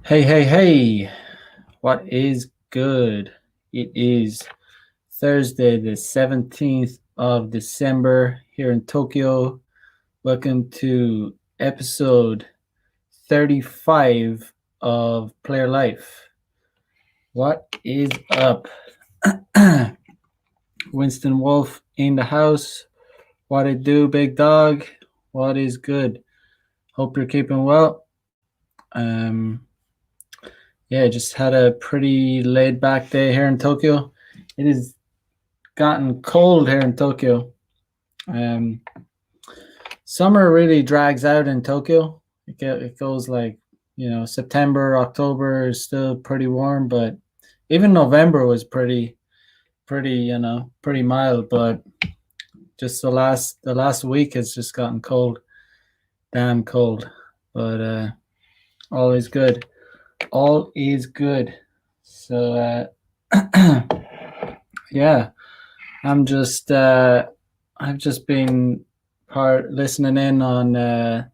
Hey, hey, hey, what is good? It is Thursday, the 17th of December here in Tokyo. Welcome to episode 35 of Player Life. What is up? Winston Wolf in the house. What it do, big dog? What is good? Hope you're keeping well. Yeah, just had a pretty laid back day here in Tokyo. It has gotten cold here in Tokyo. Um, Summer really drags out in Tokyo. It goes like, September, October is still pretty warm, but even November was pretty mild. But just the last week has just gotten cold, damn cold. But all is good. All is good. So yeah, I'm just I've just been listening in on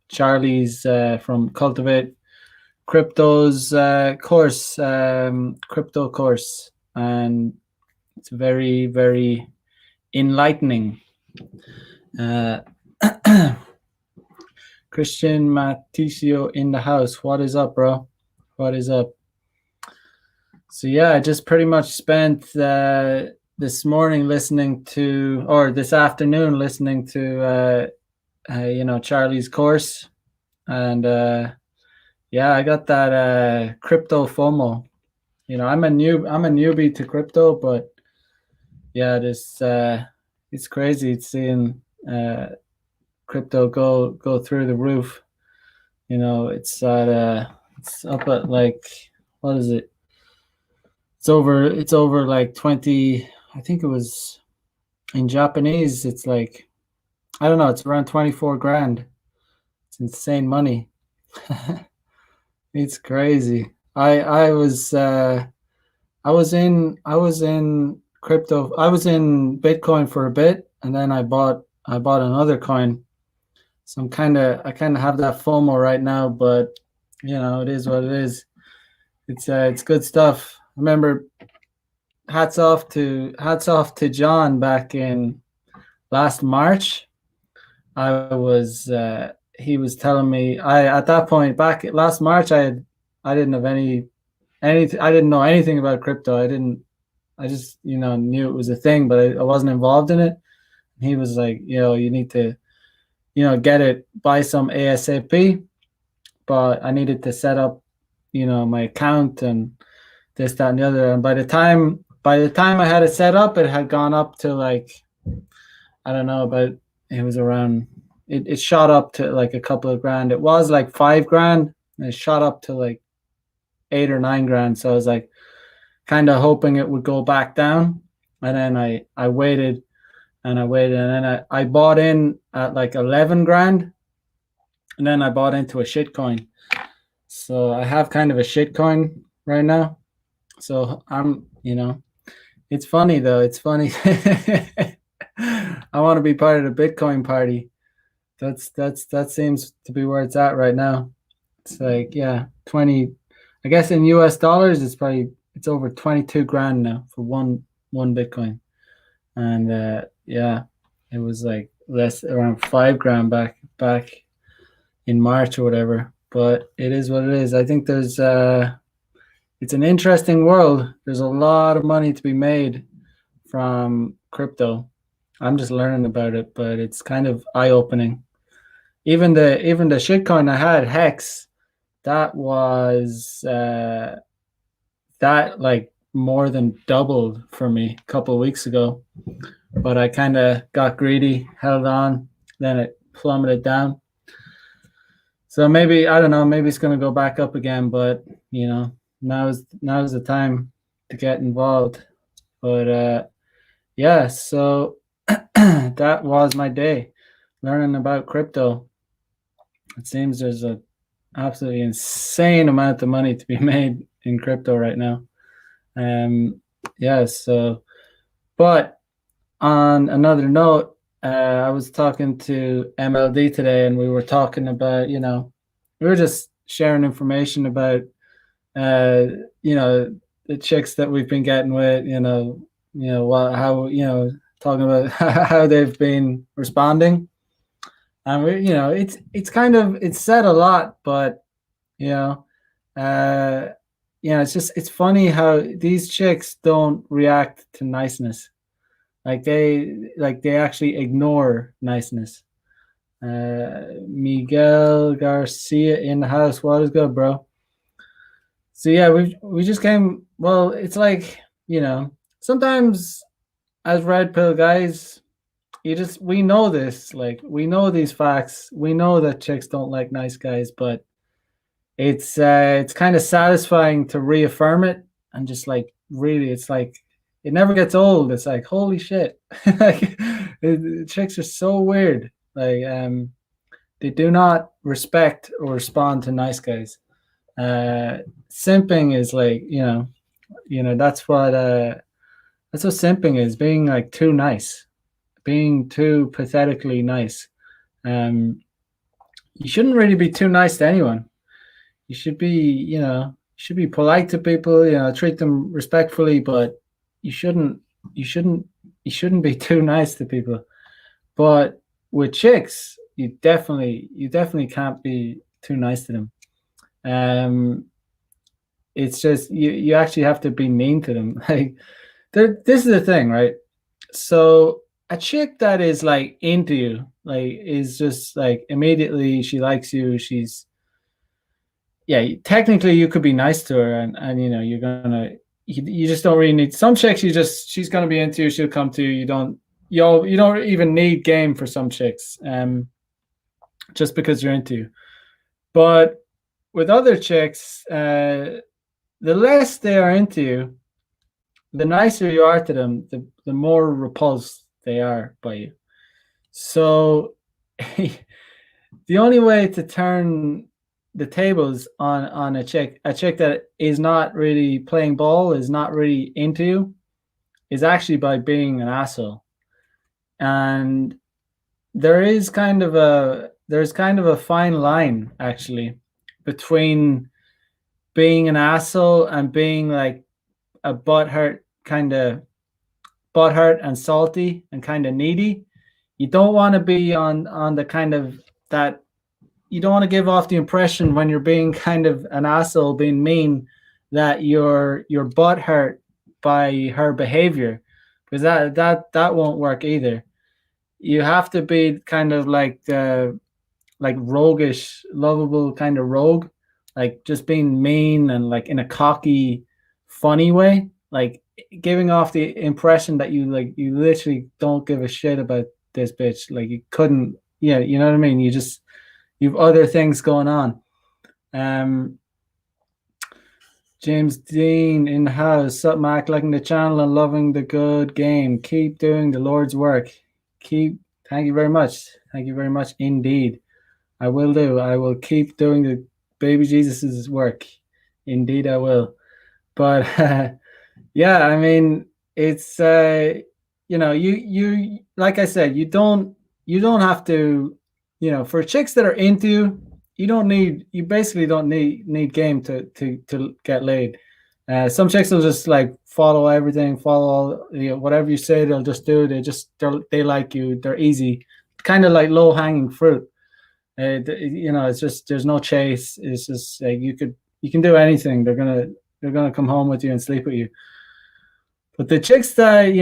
Charlie's from Cultivate Crypto's crypto course, and it's very, very enlightening. Uh, Christian Maticio in the house. What is up, bro? What is up? So yeah, I just pretty much spent this morning listening to, or this afternoon listening to, Charlie's course, and yeah, I got that crypto FOMO. I'm a newbie to crypto, but yeah, it's crazy. It's seeing crypto go through the roof. It's up at like, what is it? It's over like 20. I think it was in Japanese. It's like, I don't know. It's around 24 grand. It's insane money. It's crazy. I was in crypto. I was in Bitcoin for a bit, and then I bought another coin. So I kind of have that FOMO right now, but it is what it is. It's good stuff. Remember, hats off to John back in last March. He was telling me, at that point back last March, I didn't have I didn't know anything about crypto. I just knew it was a thing, but I wasn't involved in it. He was like, you need to get it, buy some ASAP. But I needed to set up my account and this, that, and the other. And by the time I had it set up, it had gone up to like, I don't know, but it was around, it shot up to like a couple of grand. It was like 5 grand, and it shot up to like 8 or 9 grand. So I was like kind of hoping it would go back down. And then I waited and I waited, and then I bought in at like 11 grand, and then I bought into a shit coin. So I have kind of a shit coin right now. So it's funny though. It's funny. I want to be part of the Bitcoin party. That seems to be where it's at right now. It's like, yeah, 20. I guess in US dollars, it's over 22 grand now for one Bitcoin, and yeah, it was like less, around 5 grand back in March or whatever. But it is what it is. I think it's an interesting world. There's a lot of money to be made from crypto. I'm just learning about it, but it's kind of eye-opening. Even the shitcoin I had, Hex, that was that like more than doubled for me a couple of weeks ago. But I kind of got greedy, held on, then it plummeted down. So maybe, I don't know, maybe it's gonna go back up again, but now's the time to get involved. But yeah, so that was my day learning about crypto. It seems there's a absolutely insane amount of money to be made in crypto right now. Yeah, so, but on another note, I was talking to MLD today, and we were talking about, we were just sharing information about uh, you know, the chicks that we've been getting with, what how talking about how they've been responding, and it's kind of it's said a lot, but you know, uh, it's funny how these chicks don't react to niceness. They actually ignore niceness. Miguel Garcia in the house. What is good, bro? So yeah, we just came. Well, it's like sometimes as red pill guys, we know this. Like we know these facts. We know that chicks don't like nice guys, but it's kind of satisfying to reaffirm it and just like really, it's like it never gets old. It's like holy shit, like chicks are so weird. Like they do not respect or respond to nice guys. Simping is like that's what simping is, being like too nice, being too pathetically nice. um you shouldn't really be too nice to anyone. You should be polite to people, treat them respectfully, but you shouldn't you shouldn't you shouldn't be too nice to people. But with chicks, you definitely can't be too nice to them. um it's just you actually have to be mean to them. Like this is the thing, right? So a chick that is like into you, like is just like immediately she likes you. She's Yeah, technically you could be nice to her, and you're gonna you just don't really need some chicks. She's gonna be into you. She'll come to you. You don't even need game for some chicks, just because you're into you. But with other chicks, the less they are into you, the nicer you are to them, the more repulsed they are by you. So the only way to turn the tables on a chick that is not really playing ball, is not really into you, is actually by being an asshole. And there's kind of a fine line actually between being an asshole and being like a butthurt and salty and kind of needy. You don't want to be on the kind of that you don't want to give off the impression when you're being kind of an asshole, being mean, that you're butt hurt by her behavior, because that won't work either. You have to be kind of like roguish, lovable kind of rogue, like just being mean and like in a cocky, funny way, like giving off the impression that you literally don't give a shit about this bitch. Like you couldn't, yeah, you know what I mean. You've other things going on. Um, James Dean in the house. Sup, Mac? Liking the channel and loving the good game. Keep doing the Lord's work. Thank you very much. Thank you very much indeed. I will do. I will keep doing the baby Jesus's work. Indeed, I will. But yeah, I mean, it's you like I said, you don't have to, for chicks that are into you, you basically don't need game to get laid. Some chicks will just like follow everything, follow all, whatever you say, they'll just do. They like you. They're easy, kind of like low hanging fruit. It's just there's no chase. It's just like you can do anything. They're gonna come home with you and sleep with you. But the chicks that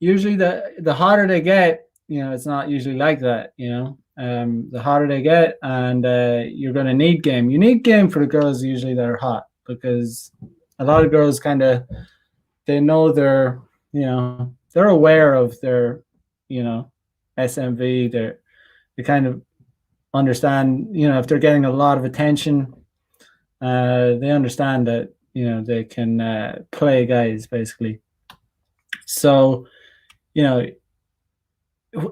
usually the hotter they get, it's not usually like that. The hotter they get, and you're gonna need game. You need game for the girls usually that are hot, because a lot of girls kind of they know they're aware of their SMV. They kind of understand, if they're getting a lot of attention, they understand that they can play guys basically. So you know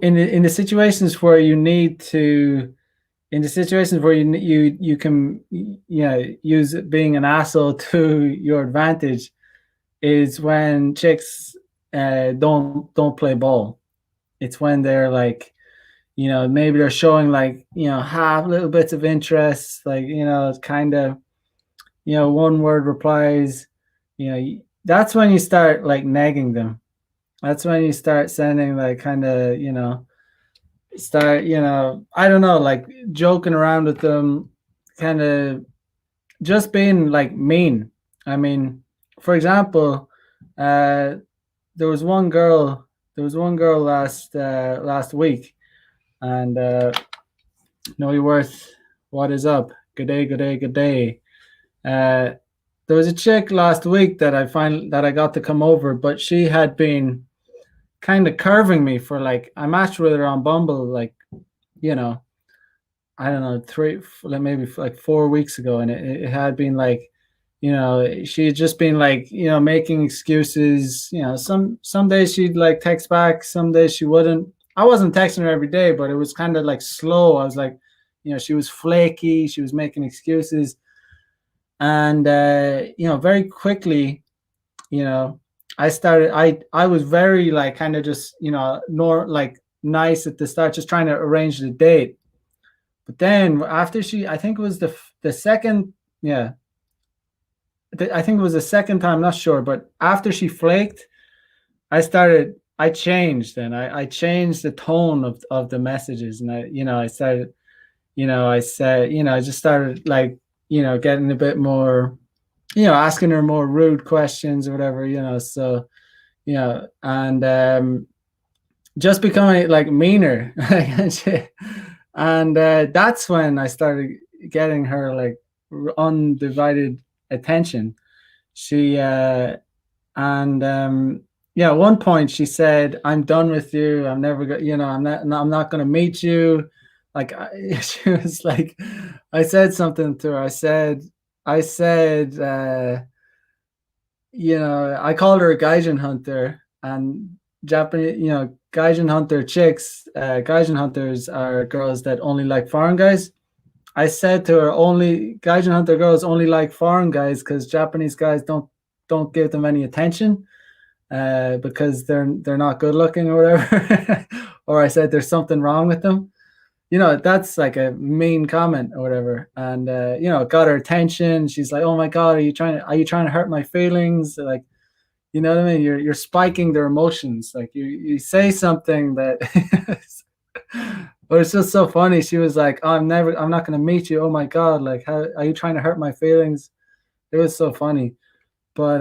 in the situations where you need to in the situations where you can use being an asshole to your advantage, is when chicks don't play ball. It's when they're like maybe they're showing like, half little bits of interest, like, kind of, one word replies, that's when you start like nagging them. That's when you start sending like kind of, start, I don't know, like joking around with them, kind of just being like mean. I mean, for example, uh, there was one girl, last week, and Noe Worth, what is up? Good day, good day, good day. Uh, there was a chick last week that I got to come over, but she had been kind of curving me for like I matched with her on Bumble, like, you know, I don't know, like maybe like 4 weeks ago, and it had been like, she had just been like, making excuses. Some days she'd like text back, some days she wouldn't. I wasn't texting her every day, but it was kind of like slow. I was like, she was flaky, she was making excuses, and very quickly, you know, I was very like kind of just nor like nice at the start, just trying to arrange the date. But then after I think it was the second, yeah, I think it was the second time, not sure, but after she flaked, I changed, and I changed the tone of the messages, and I started, I said, I just started like, getting a bit more, asking her more rude questions or whatever, so, and just becoming like meaner. And that's when I started getting her like undivided attention. She and yeah, at one point she said, "I'm done with you. I'm never going. I'm not going to meet you." Like she was like, I said something to her. I said, I called her a gaijin hunter, and Japanese, gaijin hunter chicks, gaijin hunters are girls that only like foreign guys. I said to her, only gaijin hunter girls only like foreign guys because Japanese guys don't give them any attention, because they're not good looking or whatever. Or I said there's something wrong with them. That's like a mean comment or whatever, and it got her attention. She's like, "Oh my god, are you trying to hurt my feelings?" Like, you know what I mean? You're spiking their emotions. Like you say something that, but it's just so funny. She was like, "Oh, I'm not gonna meet you. Oh my god, like how are you trying to hurt my feelings?" It was so funny, but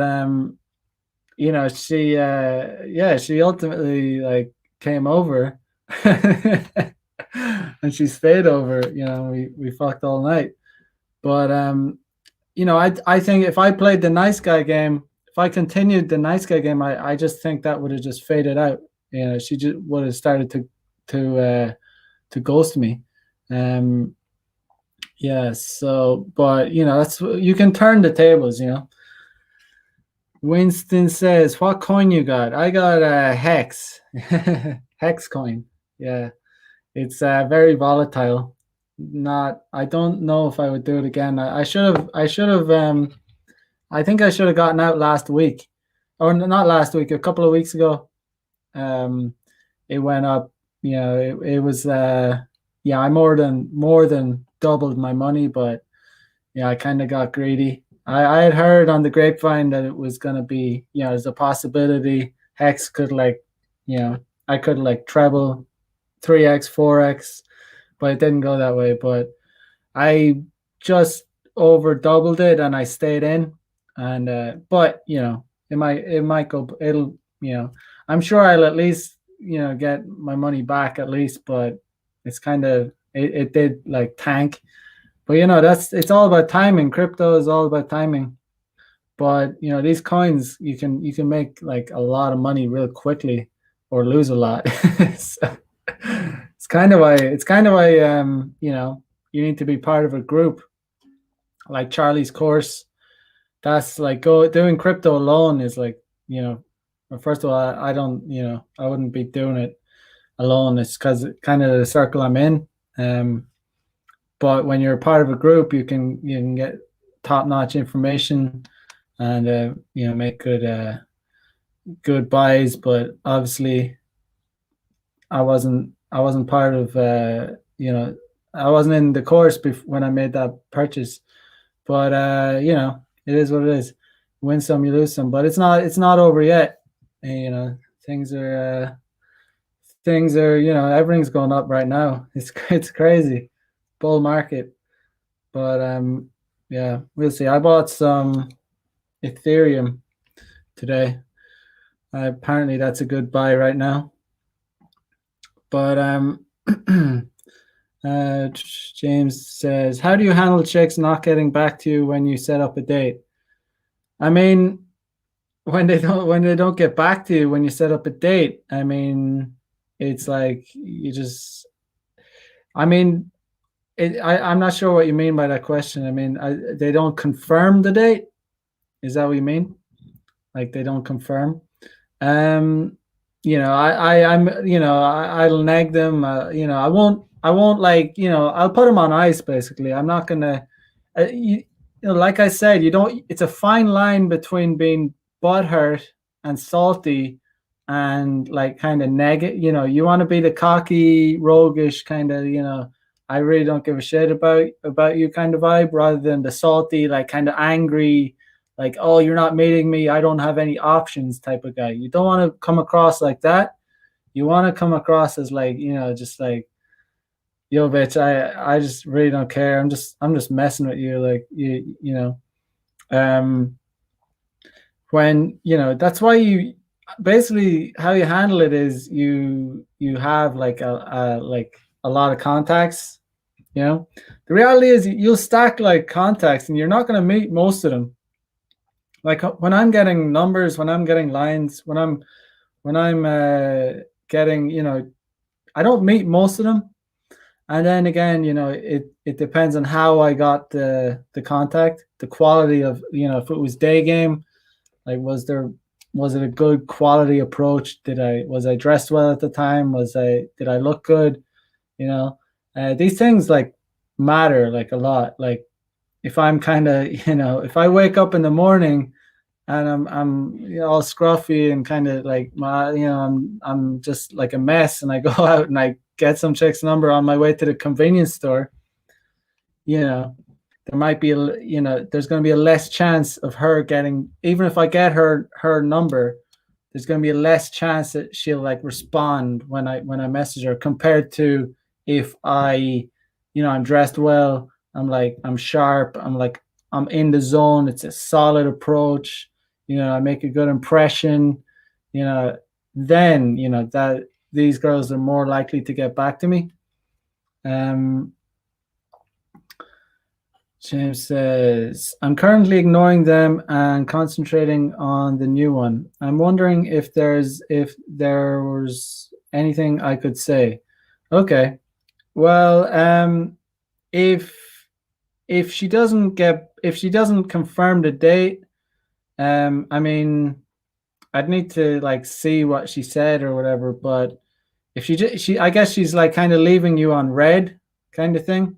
she yeah, she ultimately like came over. And she stayed over. We fucked all night. But I think if I played the nice guy game, if I continued the nice guy game, I just think that would have just faded out. She just would have started to ghost me. Um, yeah. So, but that's, you can turn the tables. Winston says, "What coin you got?" I got a hex, hex coin. Yeah, it's very volatile. Not, I don't know if I would do it again. I should have. I should have. I think I should have gotten out last week, or not last week. A couple of weeks ago. Um, it went up. It was. Yeah, I more than doubled my money, but yeah, I kind of got greedy. I had heard on the grapevine that it was gonna be, there's a possibility Hex could like, you know, I could like treble 3x, 4x, but it didn't go that way. But I just over doubled it and I stayed in. And but it might go, I'm sure I'll at least, get my money back at least, but it's kind of, it did like tank. But it's all about timing. Crypto is all about timing. But these coins, you can make like a lot of money real quickly or lose a lot. So, it's kind of why you need to be part of a group like Charlie's course. That's like doing crypto alone is like, well, first of all, I don't, I wouldn't be doing it alone. It's because kind of the circle I'm in. But when you're part of a group, you can get top notch information, and make good buys. But obviously, I wasn't part of I wasn't in the course when I made that purchase. But it is what it is. Win some, you lose some. But it's not over yet. And, things are everything's going up right now. It's crazy, bull market. But yeah, we'll see. I bought some Ethereum today. Apparently, that's a good buy right now. But James says, "How do you handle chicks not getting back to you when you set up a date?" I mean, when they don't get back to you when you set up a date, I mean, it's like you just. I mean, I'm not sure what you mean by that question. I mean, they don't confirm the date. Is that what you mean? Like they don't confirm? Um, I'll nag them. I won't like, I'll put them on ice. Basically, I'm not gonna. Like I said, you don't. It's a fine line between being butthurt and salty, and like kind of negative. You want to be the cocky, roguish kind of. I really don't give a shit about you kind of vibe, rather than the salty, like kind of angry, like, oh, you're not meeting me, I don't have any options type of guy. You don't want to come across like that. You want to come across as like, just like, yo, bitch, I just really don't care. I'm just messing with you, like um when that's why you basically, how you handle it is you have like a lot of contacts. The reality is you'll stack like contacts and you're not going to meet most of them. Like when I'm getting numbers, when I'm getting lines, when I'm getting, I don't meet most of them. And then again, it depends on how I got the contact, the quality of, if it was day game, like was it a good quality approach? Was I dressed well at the time? Did I look good? These things like matter like a lot. Like if I'm kind of, if I wake up in the morning and I'm all scruffy and kind of like I'm just like a mess, and I go out and I get some chick's number on my way to the convenience store, there might be there's going to be a less chance of her getting, even if I get her number, there's going to be a less chance that she'll like respond when I message her, compared to if I'm dressed well, I'm sharp, I'm in the zone, it's a solid approach, I make a good impression, then that these girls are more likely to get back to me. James says, I'm currently ignoring them and concentrating on the new one. I'm wondering if there was anything I could say. Okay. Well, if she doesn't confirm the date, I mean, I'd need to like see what she said or whatever. But if I guess she's like kind of leaving you on red, kind of thing.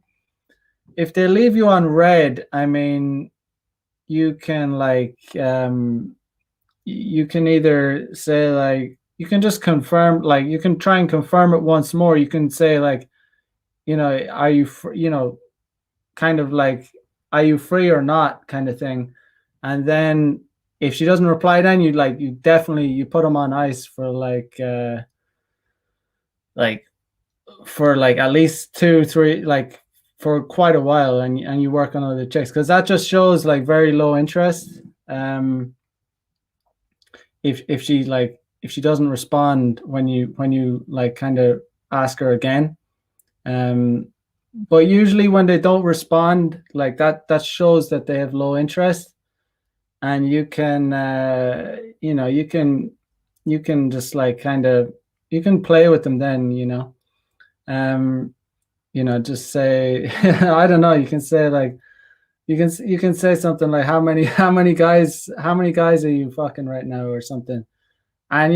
If they leave you on red, I mean, you can like you can either say like, you can just confirm, like you can try and confirm it once more. You can say like, are you kind of like, are you free or not, kind of thing. And then if she doesn't reply, then you definitely you put them on ice for like for like at least 2-3, like for quite a while, and you work on other chicks, because that just shows like very low interest. If she doesn't respond when you like kind of ask her again, but usually when they don't respond like that shows that they have low interest, and you can you can just like kind of, you can play with them then, just say I don't know, you can say like, you can say something like, how many guys are you fucking right now, or something. And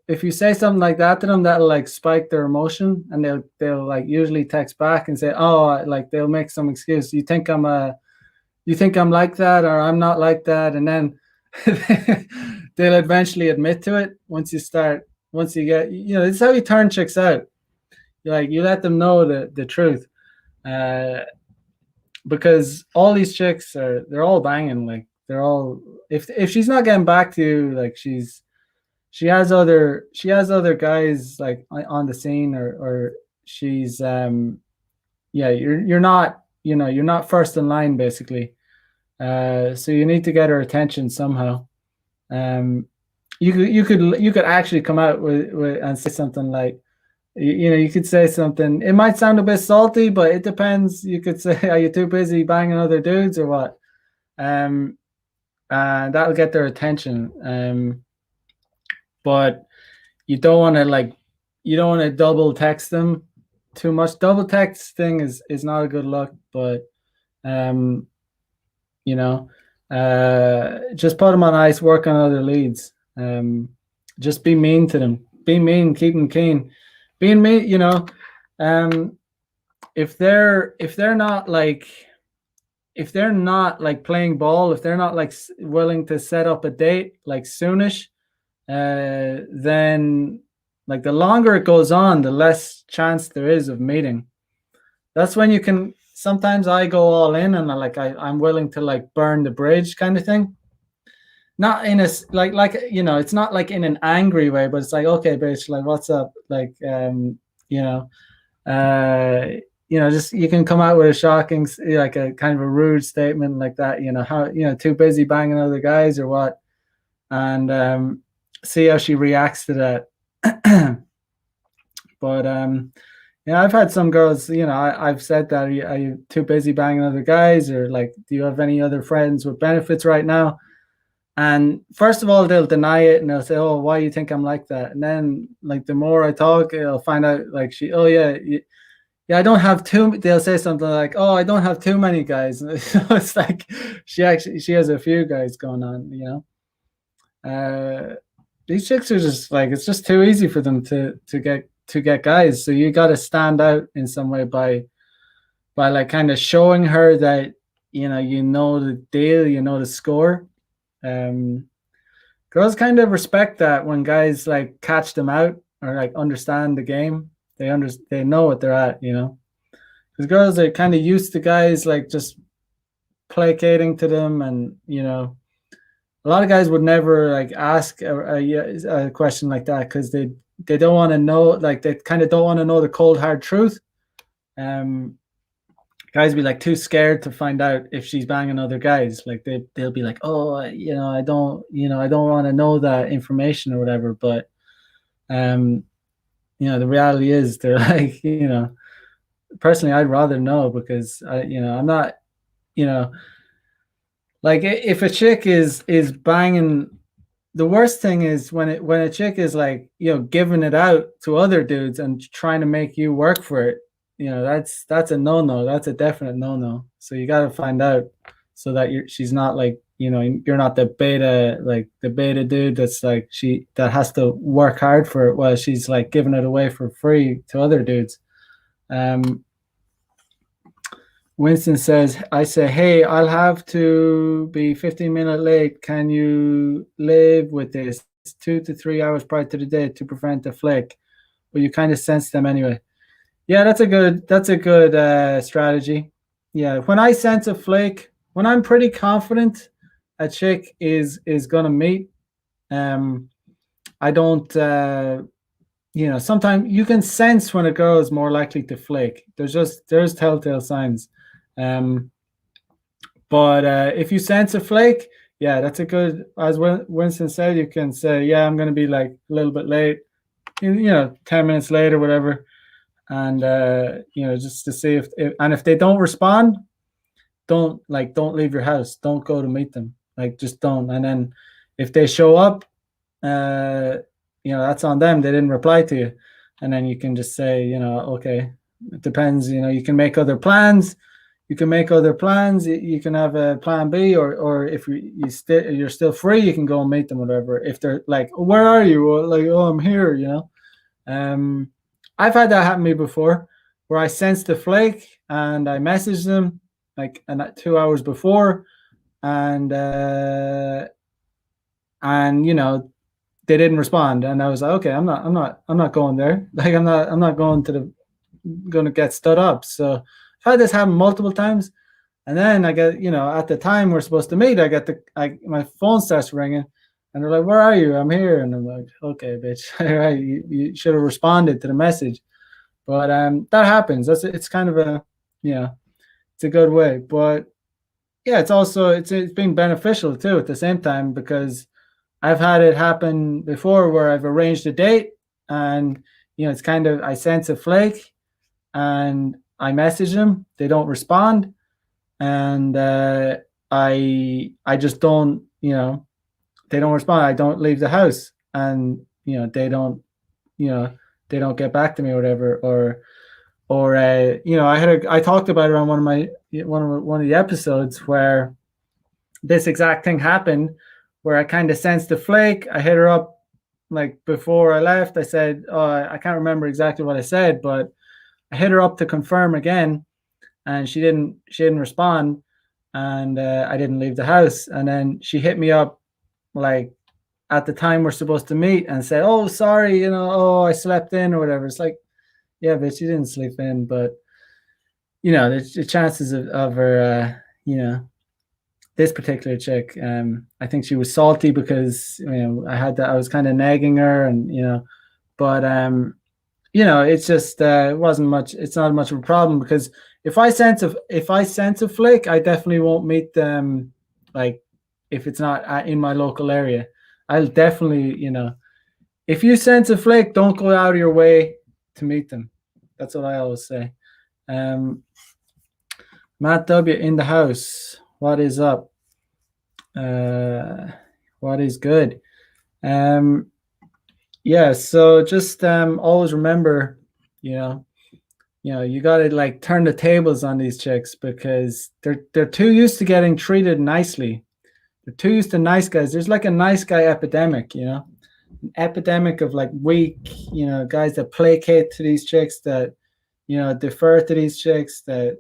if you say something like that to them, that'll like spike their emotion, and they'll like usually text back and say, oh, like they'll make some excuse. You think I'm like that, or I'm not like that, and then they'll eventually admit to it once you get, this is how you turn chicks out. like you let them know the truth, uh, because all these chicks they're all banging. Like they're all, if she's not getting back to you, like she has other guys like on the scene, or she's yeah, you're not, you're not first in line basically. So you need to get her attention somehow. Um, you could actually come out with and say something like, you could say something. It might sound a bit salty, but it depends. You could say, "Are you too busy banging other dudes or what?" Um, and that'll get their attention. But you don't want to double text them too much. Double texting is not a good look, but um, you know, just put them on ice, work on other leads. Just be mean to them. Be mean, keep them keen. Being mean, um, if they're not like playing ball, if they're not like willing to set up a date like soonish, then like the longer it goes on, the less chance there is of meeting. That's when you can. Sometimes I go all in and I'm willing to like burn the bridge kind of thing. Not in a it's not like in an angry way, but it's like, okay, bitch, like what's up, like you know uh just you can come out with a shocking, like a kind of a rude statement like that, how, too busy banging other guys or what, and see how she reacts to that. But yeah, I've had some girls, I've said that, are you too busy banging other guys, or like, do you have any other friends with benefits right now? And first of all, they'll deny it and they'll say, "Oh, why you think I'm like that?" And then, like, the more I talk, I'll find out, like, oh yeah, yeah, I don't have too. They'll say something like, "Oh, I don't have too many guys." So it's like she has a few guys going on. These chicks are just like, it's just too easy for them to get guys. So you got to stand out in some way by like kind of showing her that the deal, the score. Um, Girls kind of respect that when guys like catch them out or like understand the game. They know what they're at. Because girls are kind of used to guys like just placating to them, and a lot of guys would never like ask a question like that because they don't want to know, like they kind of don't want to know the cold hard truth. Um, Guys be like too scared to find out if she's banging other guys. Like they'll be like, oh, I don't want to know that information or whatever. But um, the reality is they're like, personally, I'd rather know, because I'm not, you know, like if a chick is banging. The worst thing is when a chick is like, giving it out to other dudes and trying to make you work for it. That's a no-no. That's a definite no-no. So you got to find out, so that she's not like, you're not the beta dude that's like, that has to work hard for it while she's like giving it away for free to other dudes. Winston says, I say, hey, I'll have to be 15-minute late. Can you live with this? 2 to 3 hours prior to the date to prevent a flake. But you kind of sense them anyway. Yeah, that's a good strategy. Yeah, when I sense a flake, when I'm pretty confident a chick is gonna meet, um, I don't. Sometimes you can sense when a girl is more likely to flake. There's telltale signs. Um, but if you sense a flake, yeah, that's a good. As Winston said, you can say, yeah, I'm gonna be like a little bit late, 10 minutes late or whatever, and just to see if they don't respond, don't leave your house, don't go to meet them, like just don't. And then if they show up, that's on them, they didn't reply to you, and then you can just say, okay, it depends, you can make other plans. You can have a plan B, or if you're still free, you can go and meet them, whatever. If they're like, where are you? Or like, oh, I'm here, I've had that happen to me before, where I sensed a flake and I messaged them like 2 hours before, and they didn't respond, and I was like, okay, I'm not going there. Like I'm not going to gonna get stood up. So I've had this happen multiple times. And then I get, at the time we're supposed to meet, my phone starts ringing, and they're like, "Where are you? I'm here." And I'm like, "Okay, bitch, all right, you should have responded to the message." But that happens. It's kind of a, it's a good way. But yeah, it's been beneficial too at the same time, because I've had it happen before where I've arranged a date, and it's kind of, I sense a flake, and I message them, they don't respond, and I just don't, they don't respond. I don't leave the house, and you know they don't get back to me or whatever, or I talked about it on one of the episodes where this exact thing happened, where I kind of sensed the flake. I hit her up like before I left. I said, "Oh, I can't remember exactly what I said, but I hit her up to confirm again, and she didn't respond, and I didn't leave the house. And then she hit me up like at the time we're supposed to meet and said, "Oh, sorry, oh, I slept in," or whatever. It's like, yeah, but you didn't sleep in. But the chances of her, this particular chick, I think she was salty because I was kind of nagging her, and but it's just it wasn't much. It's not much of a problem, because if I sense a flick, I definitely won't meet them. Like, if it's not in my local area, I'll definitely, if you sense a flick, don't go out of your way to meet them. That's what I always say. Matt W in the house. What is up? What is good? Yeah, so just always remember, you gotta like turn the tables on these chicks, because they're too used to getting treated nicely. They're too used to nice guys. There's like a nice guy epidemic, an epidemic of like weak, guys that placate to these chicks, that defer to these chicks, that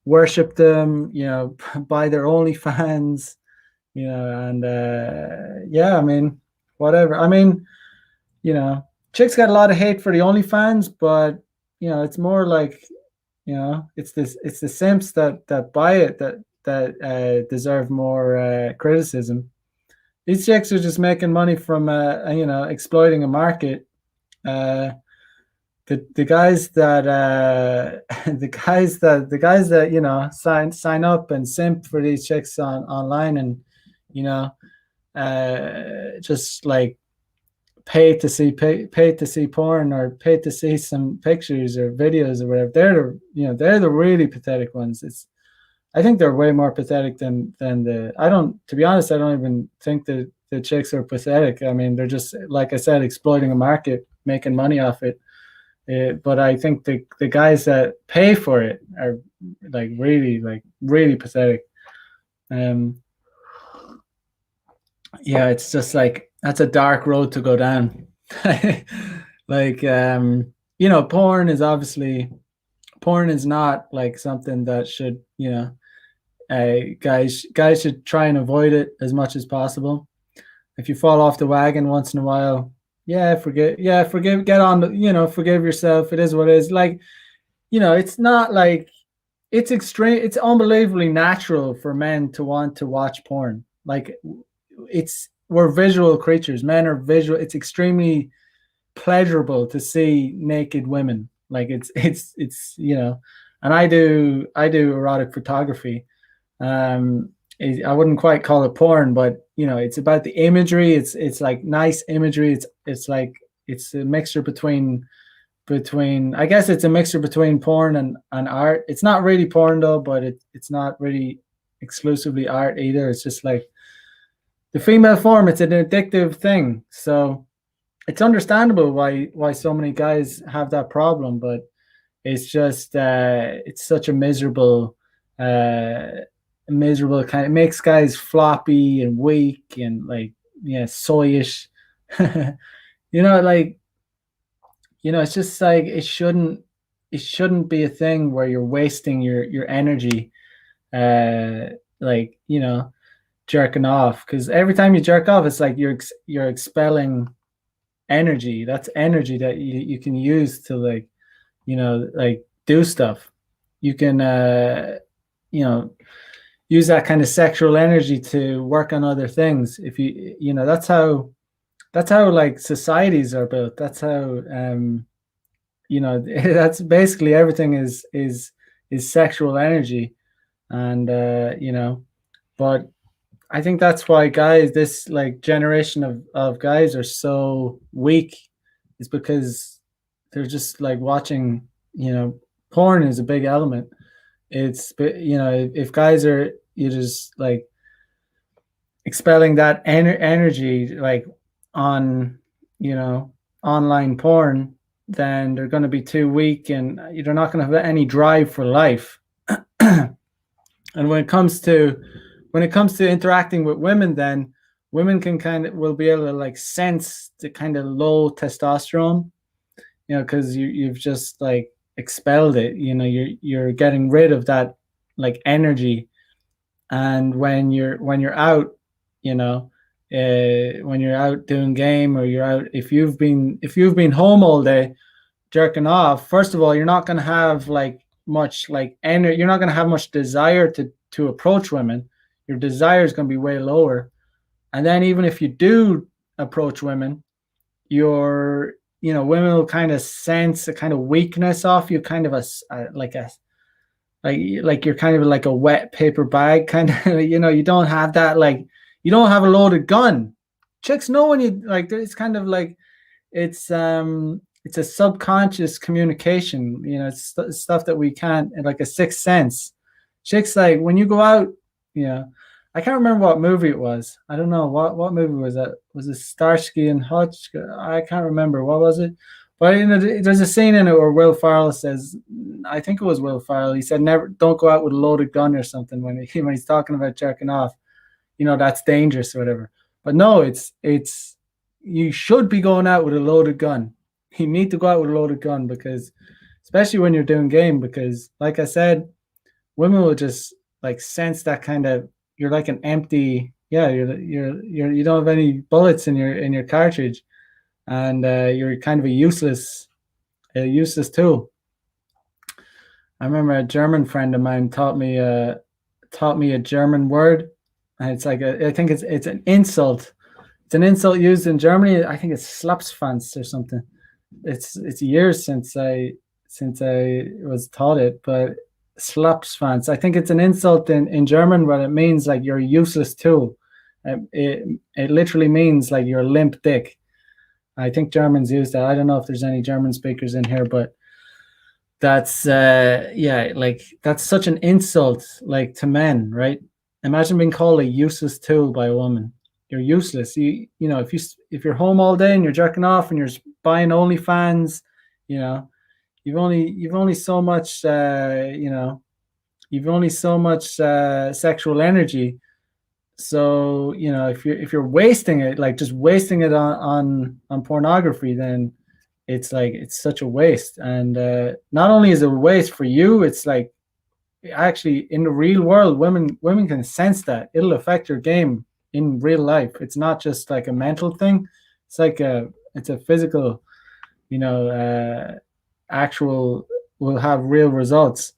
worship them, buy their OnlyFans, and yeah, I mean, whatever. I mean, chicks got a lot of hate for the OnlyFans, but it's more like, it's the simps that buy it that deserve more criticism. These chicks are just making money from exploiting a market. The guys that sign up and simp for these chicks online, and just like pay to see porn, or pay to see some pictures or videos or whatever. They're the really pathetic ones. I think they're way more pathetic than to be honest, I don't even think that the chicks are pathetic. I mean, they're just, like I said, exploiting a market, making money off it. But I think the guys that pay for it are really pathetic. Yeah, it's just like, that's a dark road to go down. Like, porn is not like something that should, guys should try and avoid it as much as possible. If you fall off the wagon once in a while, forgive, get on the, forgive yourself. It is what it is. Like, it's not like, it's extreme. It's unbelievably natural for men to want to watch porn. Like, we're visual creatures. Men are visual. It's extremely pleasurable to see naked women. Like, it's and I do erotic photography. I wouldn't quite call it porn, but it's about the imagery. It's like nice imagery. It's like, it's a mixture between I guess it's a mixture between porn and art. It's not really porn though, but it's not really exclusively art either. It's just like the female form. It's an addictive thing. So it's understandable why so many guys have that problem, but it's just it's such a miserable kind. It makes guys floppy and weak and like, soyish. Like, it's just like, it shouldn't be a thing where you're wasting your energy, like, jerking off, because every time you jerk off, it's like you're expelling energy. That's energy that you can use to, like, like do stuff. You can you know use that kind of sexual energy to work on other things. If that's how like societies are built. That's how that's basically everything is sexual energy. And but I think that's why guys, this like generation of guys are so weak, is because they're just like watching, porn is a big element. It's, if guys are, you just like expelling that energy like on, you know, online porn, then they're going to be too weak and you're not going to have any drive for life. And when it comes to interacting with women, then women will be able to like sense the kind of low testosterone, because you've just like expelled it. You're getting rid of that like energy. And when you're out, when you're out doing game, or you're out, if you've been home all day jerking off, first of all, you're not going to have like much like energy. You're not going to have much desire to approach women. Your desire is going to be way lower. And then even if you do approach women, women will kind of sense a kind of weakness off you, kind of like you're kind of like a wet paper bag, kind of. You don't have that, like, you don't have a loaded gun. Chicks know when you like. It's kind of like it's a subconscious communication. It's stuff that we can't, like a sixth sense. Chicks, like, when you go out, I can't remember what movie it was. I don't know what movie was that. Was it Starsky and Hutch? I can't remember. What was it? But there's a scene in it where Will Ferrell says, I think it was Will Ferrell. He said, "Never, don't go out with a loaded gun," or something, when he's talking about jerking off. That's dangerous or whatever. But no, it's you should be going out with a loaded gun. You need to go out with a loaded gun, because especially when you're doing game, because like I said, women will just like sense that kind of, you're like an empty, yeah, you don't have any bullets in your cartridge, and you're kind of a useless tool. I remember a German friend of mine taught me a German word, and it's like I think it's an insult. It's an insult used in Germany. I think it's Slapsfans or something. It's years since I was taught it, but Slapsfans. I think it's an insult in German, but it means like you're a useless tool. It literally means like you're a limp dick. I think Germans use that. I don't know if there's any German speakers in here, but that's yeah, like that's such an insult, like, to men, right? Imagine being called a useless tool by a woman. You're useless. If you're home all day and you're jerking off and you're buying OnlyFans, you know, you've only so much sexual energy. So if you're wasting it, like just wasting it on pornography, then it's like it's such a waste. And not only is it a waste for you, it's like, actually, in the real world, women can sense that it'll affect your game in real life. It's not just like a mental thing. It's a physical, actual, will have real results.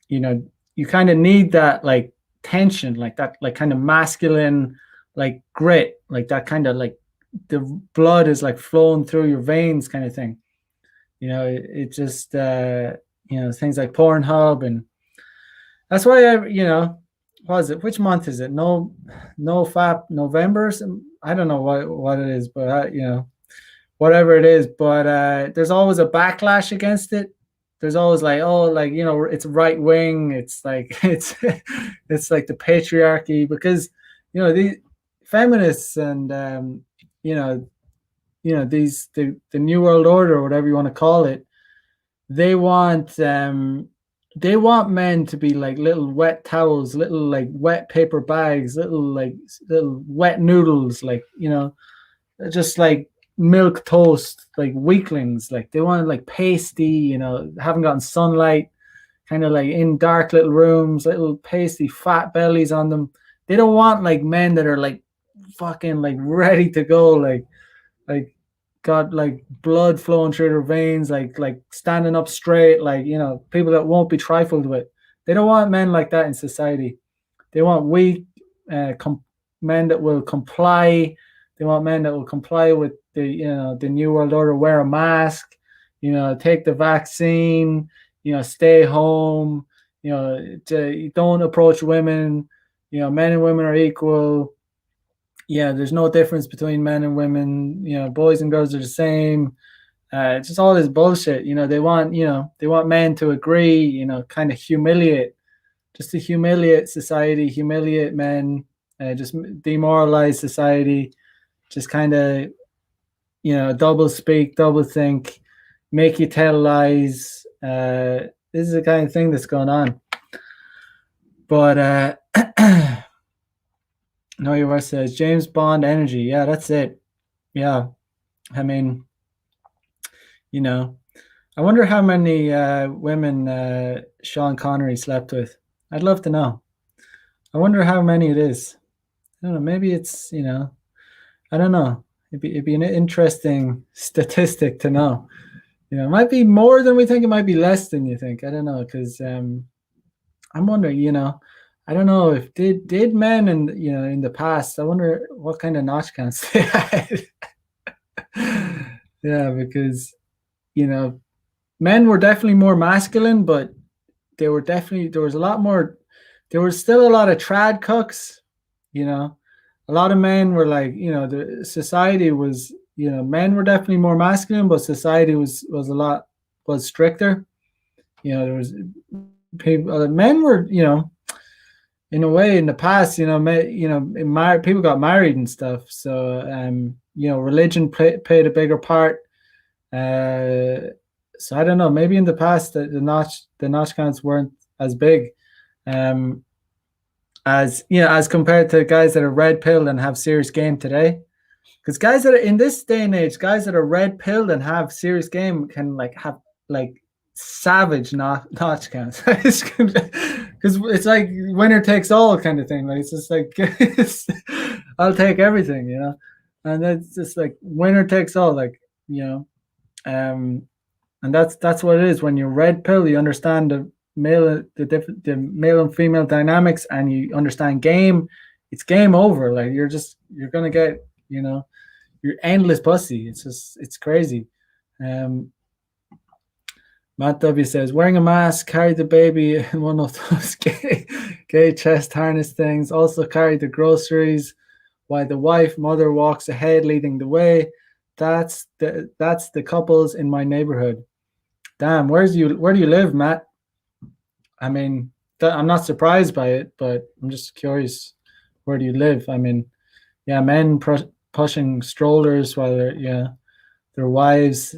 You kind of need that like tension, like that, like kind of masculine, like grit, like that kind of like the blood is like flowing through your veins, kind of thing. It just things like Pornhub, and that's why what is it? Which month is it? No fap November. I don't know what it is, but whatever it is. But there's always a backlash against it. There's always like, oh, like, it's right wing. It's like it's like the patriarchy, because the feminists and these the new world order, or whatever you want to call it. They want men to be like little wet towels, little like wet paper bags, little wet noodles, like, just like milk toast, like weaklings. Like, they want like pasty, haven't gotten sunlight, kind of like in dark little rooms, little pasty fat bellies on them. They don't want like men that are like fucking like ready to go, like got like blood flowing through their veins, like standing up straight, like people that won't be trifled with. They don't want men like that in society. They want weak men that will comply. They want men that will comply with the new world order. Wear a mask, take the vaccine, stay home, don't approach women. Men and women are equal. Yeah, there's no difference between men and women. Boys and girls are the same. Just all this bullshit. They want men to agree. Kind of humiliate, just to humiliate society, humiliate men, just demoralize society, just kind of double speak, double think, make you tell lies. This is the kind of thing that's going on. But No, your wife says James Bond energy. Yeah, that's it. Yeah, I mean, I wonder how many women Sean Connery slept with. I'd love to know. I wonder how many it is. I don't know. Maybe it's I don't know. It'd be an interesting statistic to know. It might be more than we think. It might be less than you think. I don't know, because I'm wondering. I don't know if did men in the past. I wonder what kind of notch counts they had. Yeah, because men were definitely more masculine, but there was a lot more. There was still a lot of trad cooks. A lot of men were like, the society was, men were definitely more masculine, but society was stricter. There was people, men were, in a way in the past, people got married and stuff. So, religion played a bigger part. So I don't know. Maybe in the past the notch counts weren't as big. As compared to guys that are red pilled and have serious game today. Because guys that are in this day and age, guys that are red pilled and have serious game can have savage notch counts. Because it's like winner takes all kind of thing. Like it's just like I'll take everything, and it's just like winner takes all. And that's what it is. When you're red pill, you understand the male and female dynamics, and you understand game. It's game over. Like you're gonna get you're endless pussy. It's crazy. Matt W says wearing a mask, carry the baby in one of those gay chest harness things. Also carry the groceries while the mother walks ahead, leading the way. That's the couples in my neighborhood. Damn, where do you live, Matt? I mean, I'm not surprised by it, but I'm just curious. Where do you live? I mean, yeah, men pushing strollers while their wives,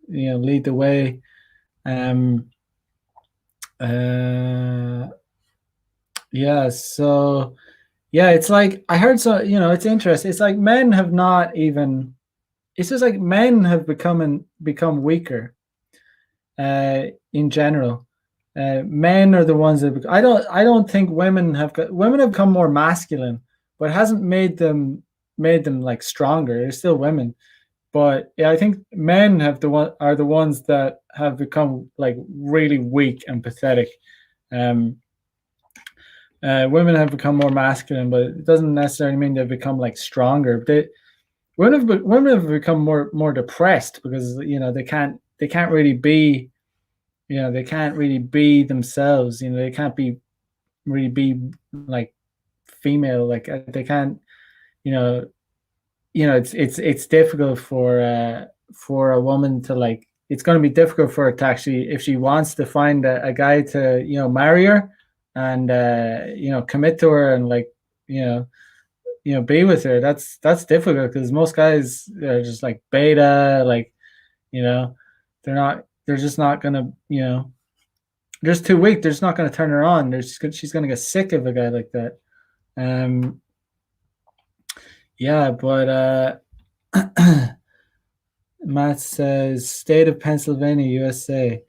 lead the way. Yeah. So, yeah, it's like I heard. So it's interesting. It's like men have not even. It's just like men have become weaker. In general, men are the ones that I don't think women have become more masculine, but it hasn't made them like stronger. They're still women, but yeah, I think men are the ones that have become like really weak and pathetic. Women have become more masculine, but it doesn't necessarily mean they've become like stronger. Women have become more depressed because they can't really be they can't really be themselves. They can't really be like female. Like they can't. It's difficult for a woman to like. It's going to be difficult for her to actually, if she wants to find a guy to marry her and commit to her and like be with her. That's difficult because most guys are just like beta, like they're just not gonna they're just too weak. They're just not gonna turn her on. She's gonna get sick of a guy like that. Yeah, but Matt says state of Pennsylvania, USA.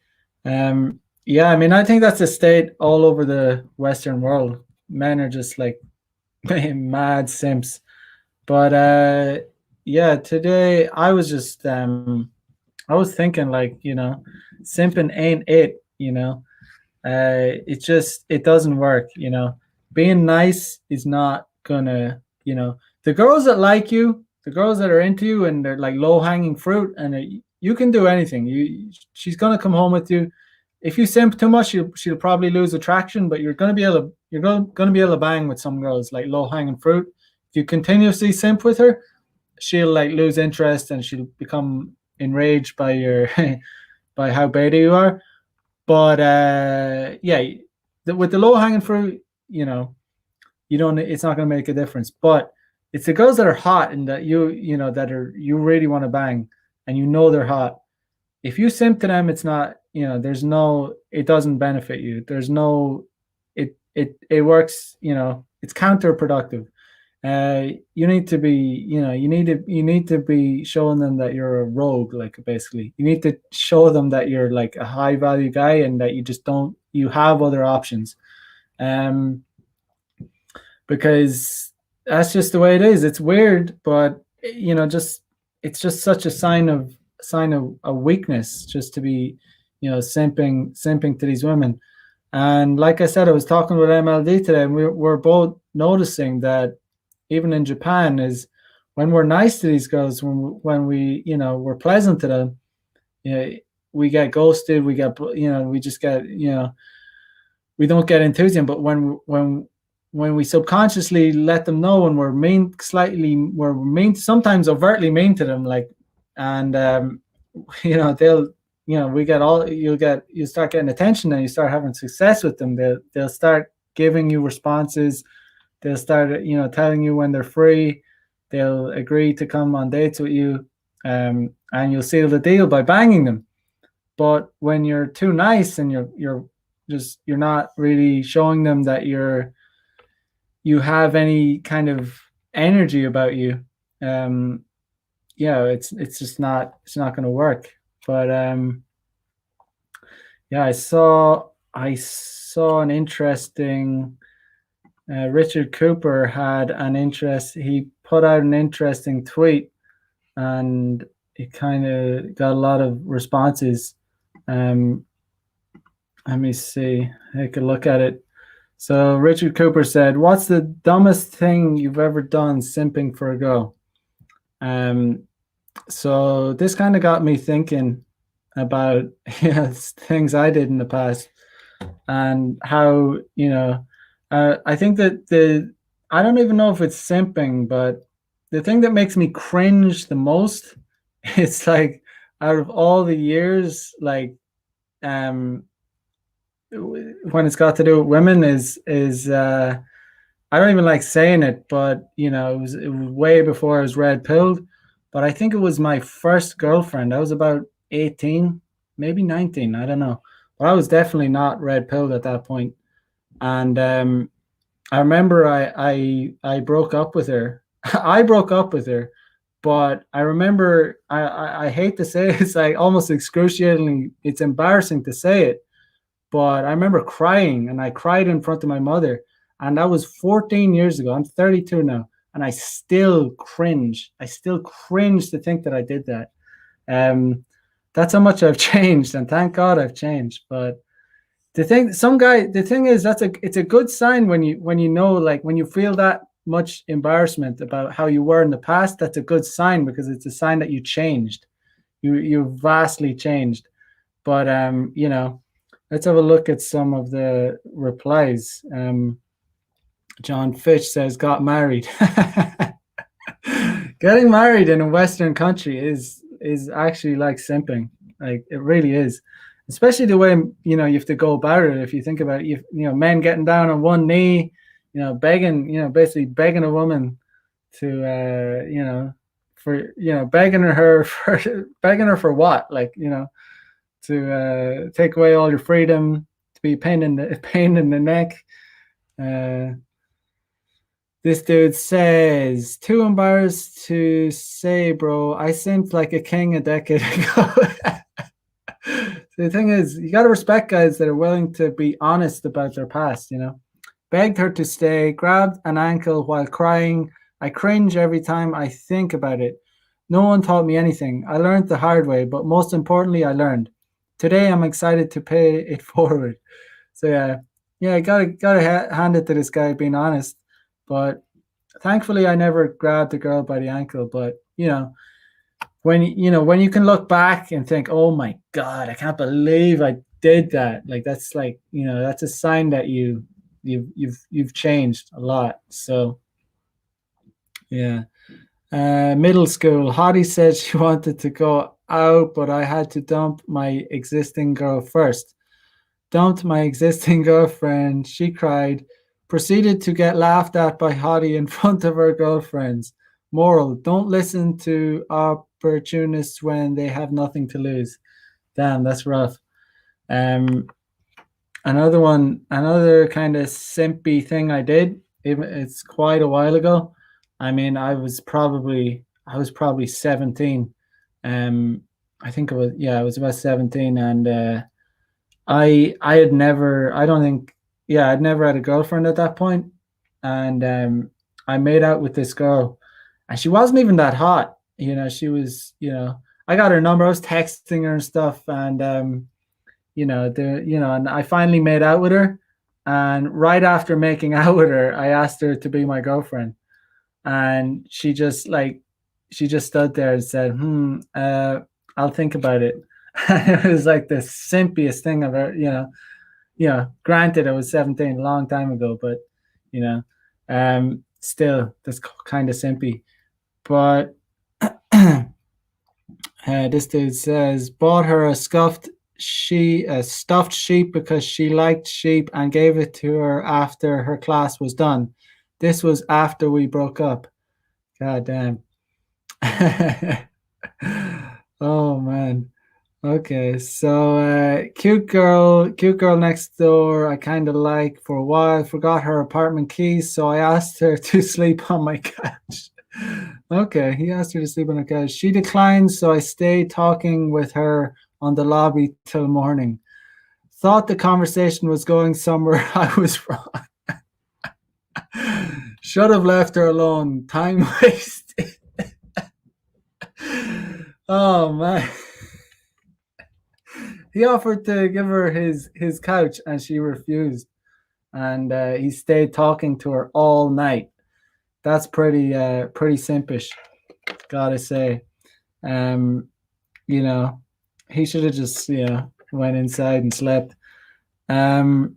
Yeah, I mean, I think that's a state all over the Western world. Men are just like mad simps. But yeah, today I was just I was thinking like, simping ain't it, it just it doesn't work, being nice is not gonna, the girls that like you, the girls that are into you and they're like low hanging fruit, and you can do anything. She's gonna come home with you. If you simp too much, she'll probably lose attraction, but you're gonna be able to bang with some girls like low hanging fruit. If you continuously simp with her, she'll like lose interest and she'll become enraged by your by how beta you are. But yeah, with the low hanging fruit, you don't. It's not going to make a difference. But it's the girls that are hot and that that are you really want to bang, and they're hot. If you simp to them, it's not. There's no. It doesn't benefit you. There's no. It works. It's counterproductive. You need to be, you need to be showing them that you're a rogue, like basically. You need to show them that you're like a high value guy and that you just don't you have other options. Um because that's just the way it is. It's weird, but just it's just such a sign of a weakness just to be, simping to these women. And like I said, I was talking with MLD today, and we're both noticing that even in Japan is when we're nice to these girls, when we we're pleasant to them, we get ghosted. We get we just get we don't get enthusiasm. But when we subconsciously let them know when we're mean, sometimes overtly mean to them, like, and they'll we get all you start getting attention and you start having success with them. They'll start giving you responses. They'll start telling you when they're free. They'll agree to come on dates with you, and you'll seal the deal by banging them. But when you're too nice and you're not really showing them that you have any kind of energy about you, it's just not going to work. But yeah, I saw an interesting. Richard Cooper had an interest. He put out an interesting tweet, and it kind of got a lot of responses. Um, Let me see. I could look at it. So Richard Cooper said, "What's the dumbest thing you've ever done simping for a girl?" Um, so this kind of got me thinking about things I did in the past and how I think that I don't even know if it's simping, but the thing that makes me cringe the most, it's like out of all the years, like um when it's got to do with women is I don't even like saying it, but it was way before I was red pilled. But I think it was my first girlfriend. I was about 18, maybe 19, I don't know. But I was definitely not red pilled at that point. And I remember I broke up with her. I broke up with her, but I remember I hate to say it, it's like almost excruciatingly, it's embarrassing to say it, but I remember crying, and I cried in front of my mother, and that was 14 years ago. I'm 32 now, and I still cringe. I still cringe to think that I did that. Um, that's how much I've changed, and thank God I've changed. But the thing is, it's a good sign when you know, like when you feel that much embarrassment about how you were in the past. That's a good sign because it's a sign that you changed. You vastly changed. But let's have a look at some of the replies. John Fitch says, "Got married." Getting married in a Western country is actually like simping. Like it really is, especially the way you have to go about it. If you think about it, men getting down on one knee, begging, basically begging a woman to, for begging her for begging her for what, like to take away all your freedom, to be a pain in the neck. Uh, this dude says, "Too embarrassed to say, bro. I seemed like a king a decade ago." So the thing is, you got to respect guys that are willing to be honest about their past. Begged her to stay, grabbed an ankle while crying. I cringe every time I think about it. No one taught me anything. I learned the hard way, but most importantly, I learned. Today, I'm excited to pay it forward. So yeah, yeah, gotta hand it to this guy being honest. But thankfully, I never grabbed the girl by the ankle. But when you can look back and think, oh my god, I can't believe I did that. Like that's like that's a sign that you've changed a lot. So yeah. Middle school, Hottie said she wanted to go out, but I had to dump my existing girl first. Dumped my existing girlfriend. She cried, proceeded to get laughed at by Hottie in front of her girlfriends. Moral: don't listen to opportunists when they have nothing to lose. Damn, that's rough. Um, another kind of simpy thing I did. It's quite a while ago. I mean, I was probably 17. Um, I think it was yeah, I was about 17, and I had never I don't think yeah, I'd never had a girlfriend at that point, and I made out with this girl, and she wasn't even that hot. She was. I got her number. I was texting her and stuff, and and I finally made out with her. And right after making out with her, I asked her to be my girlfriend, and she just stood there and said, I'll think about it." It was like the simpiest thing I've ever, granted I was 17 a long time ago, but you know, still that's kind of simpy. But this dude says bought her a stuffed sheep because she liked sheep and gave it to her after her class was done. This was after we broke up. God damn. Oh man. Okay, so cute girl next door. I kind of like for a while. Forgot her apartment keys, so I asked her to sleep on my couch. Okay, he asked her to sleep on the couch. She declined, so I stayed talking with her on the lobby till morning. Thought the conversation was going somewhere. I was wrong. Should have left her alone. Time wasted. Oh man. He offered to give her his couch and she refused, and he stayed talking to her all night. That's pretty simpish, gotta say. Um, you know, he should have just went inside and slept. Um,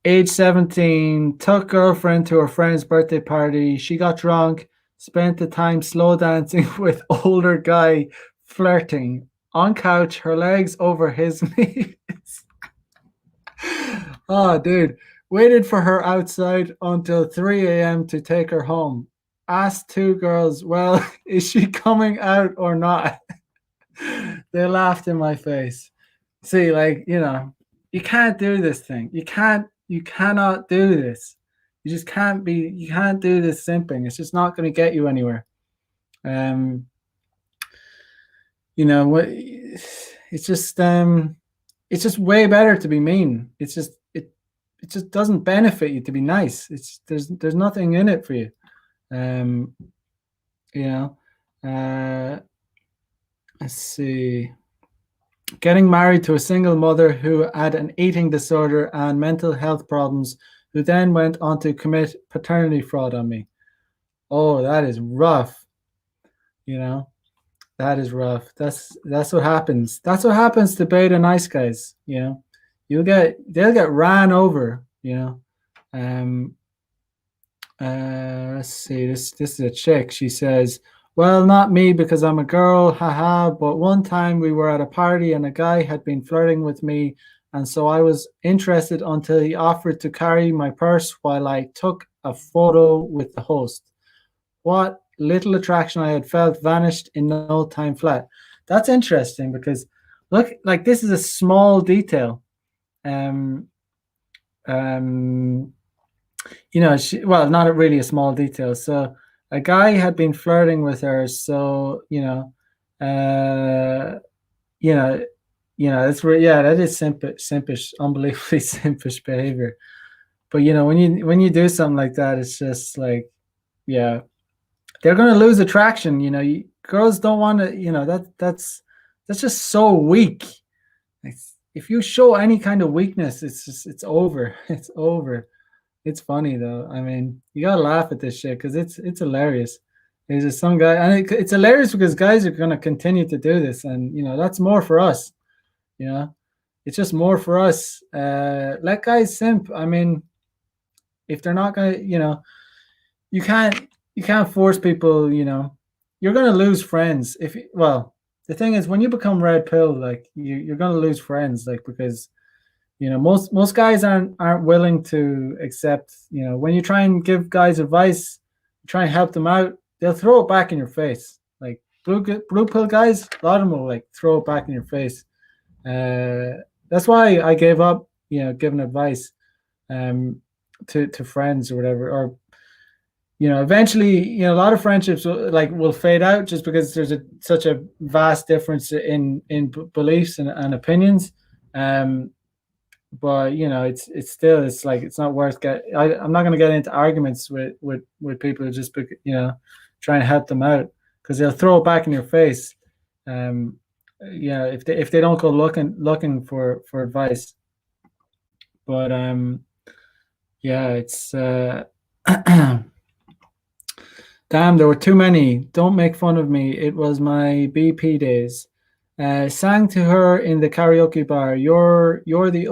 age 17, took girlfriend to her friend's birthday party. She got drunk, spent the time slow dancing with older guy, flirting on couch, her legs over his knees. Oh, dude. Waited for her outside until 3 a.m. to take her home. Asked two girls, well, is she coming out or not? They laughed in my face. See, you can't do this thing. You cannot do this. You can't do this simping. It's just not going to get you anywhere. Um, what, it's just way better to be mean. It just doesn't benefit you to be nice. There's nothing in it for you. Um, you know, let's see. Getting married to a single mother who had an eating disorder and mental health problems, who then went on to commit paternity fraud on me. Oh, that is rough. You know, that is rough. That's what happens. That's what happens to beta nice guys. They'll get ran over. Um, let's see. This is a chick. She says, "Well, not me because I'm a girl, haha. But one time we were at a party and a guy had been flirting with me, and so I was interested until he offered to carry my purse while I took a photo with the host. What little attraction I had felt vanished in no time flat." That's interesting because look, like this is a small detail. Um, um, well, not really a small detail. So a guy had been flirting with her. So uh, you know, yeah, that is simpish, unbelievably simpish behavior. But when you do something like that, it's just like, yeah, they're going to lose attraction. girls don't want to, that's just so weak. If you show any kind of weakness, it's over. It's over. It's funny though. I mean, you gotta laugh at this shit because it's hilarious. There's just some guy, and it's hilarious because guys are gonna continue to do this, and that's more for us. You know, it's just more for us. Let guys simp. I mean, if they're not gonna, you can't you can't force people. You're gonna lose friends if well. The thing is, when you become red pill, like you're gonna lose friends, like because most guys aren't willing to accept. When you try and give guys advice, try and help them out, they'll throw it back in your face. Like blue pill guys, a lot of them will like throw it back in your face. That's why I gave up, giving advice to friends or whatever. Or eventually, a lot of friendships will fade out just because there's such a vast difference in beliefs and opinions. But it's still, it's not worth I'm not going to get into arguments with people who just try and help them out because they'll throw it back in your face. If they don't go looking for advice. But yeah, it's damn, there were too many. Don't make fun of me. It was my BP days. Sang to her in the karaoke bar. You're the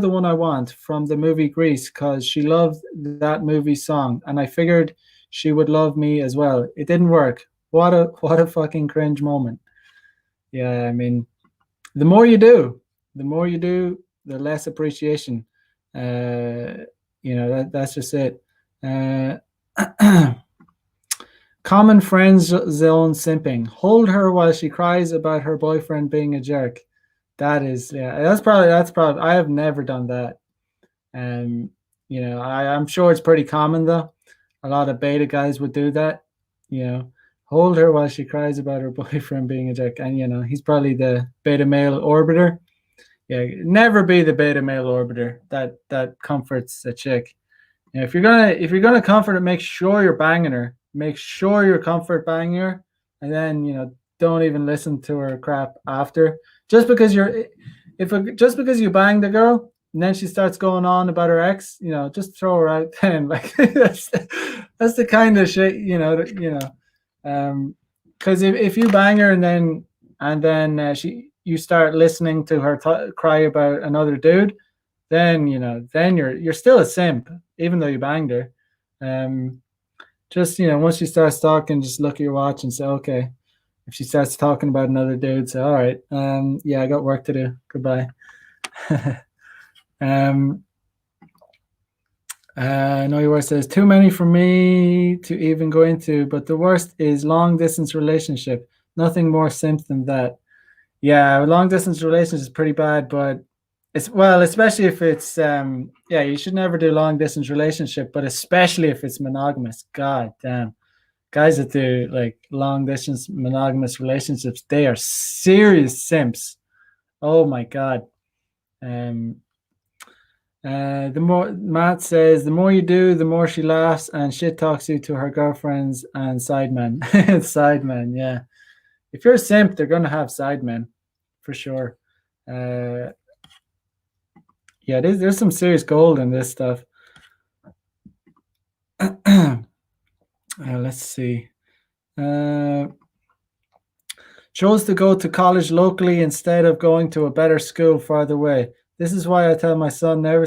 one I want from the movie Grease because she loved that movie song, and I figured she would love me as well. It didn't work. What a fucking cringe moment. Yeah, I mean, the more you do, the less appreciation. That's just it. Common friends zone simping. Hold her while she cries about her boyfriend being a jerk. That's probably. I have never done that. I'm sure it's pretty common though. A lot of beta guys would do that. Hold her while she cries about her boyfriend being a jerk, and he's probably the beta male orbiter. Yeah, never be the beta male orbiter that comforts a chick. If you're gonna comfort her, make sure you're banging her. Make sure you're comfort banging her, and then don't even listen to her crap after. Just because you bang the girl and then she starts going on about her ex, just throw her out. Then like that's the kind of shit because if you bang her and then you start listening to her cry about another dude, then you're still a simp even though you banged her. Just once she starts talking, just look at your watch and say, okay. If she starts talking about another dude, say, all right, yeah, I got work to do. Goodbye. No, your word says too many for me to even go into, but the worst is long distance relationship. Nothing more simp than that. Yeah, long distance relationship is pretty bad, but especially if it's you should never do long distance relationship, but especially if it's monogamous. God damn. Guys that do like long distance monogamous relationships, they are serious simps. Oh my god. The more Matt says, the more you do, the more she laughs and shit talks you to her girlfriends and sidemen. Sidemen, yeah. If you're a simp, they're gonna have sidemen for sure. Yeah, there's some serious gold in this stuff. Let's see. Chose to go to college locally instead of going to a better school farther away. This is why I tell my son never